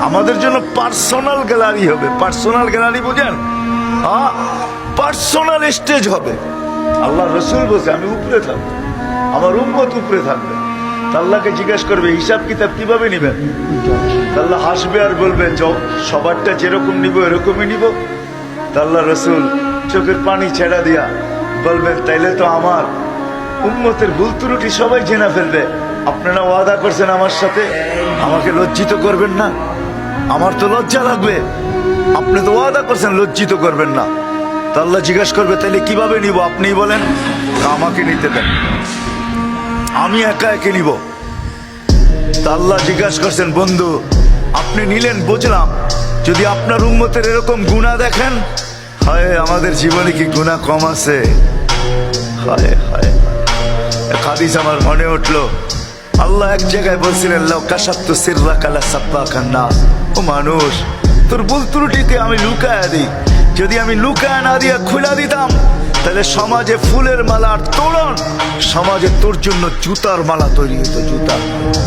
আমাদের জন্য personal gallery হবে। পার্সোনাল গ্যালারি বুঝেন? হ্যাঁ, পার্সোনাল স্টেজ হবে। আল্লাহ রসুল বলছে আমি উপরে থাকবো, আমার উম্মত উপরে থাকবে। আল্লাহকে জিজ্ঞেস করবে হিসাব কিতাব কিভাবে নিবেন? আল্লাহ হাসবে আর বলবে সবারটা যেরকম নিব এরকমই নিব। আল্লাহ রসুল চোখের পানি ছেড়া দিয়া বলবেন তাইলে তো আমার উম্মতের ভুল ত্রুটি সবাই জেনে ফেলবে। আপনারা ওয়াদা করছেন আমার সাথে, আমাকে লজ্জিত করবেন না। আমার তো লজ্জা লাগবে, আপনি তো ওয়াদা করছেন লজ্জিত করবেন না। তা আল্লাহ জিজ্ঞেস করবে তাইলে কিভাবে নিব আপনি বলেন? আমাকে নিতে দেন, আমি একা একে নিব। তা আল্লাহ জিজ্ঞাসা করছেন বন্ধু আপনি নিলেন বুঝলাম, যদি আপনার উম্মতের এরকম গুনাহ দেখেন, হায় আমাদের জীবনে কি গুনাহ কম আছে? হায় হায়, এক হাদিস আমার মনে উঠলো। আল্লাহ এক জায়গায় বলছিলেন লাউ কাশাতু সিররাকা লাসাফাকান নাস। ও মানুষ, তোর ভুল ত্রুটিতে আমি লুকায়া দিই, যদি আমি লুকায়া না দিয়া খুলে দিতাম তাহলে সমাজে ফুলের মালার তোরণ, সমাজে তোর জন্য জুতার মালা তৈরি হতো, জুতার মালা।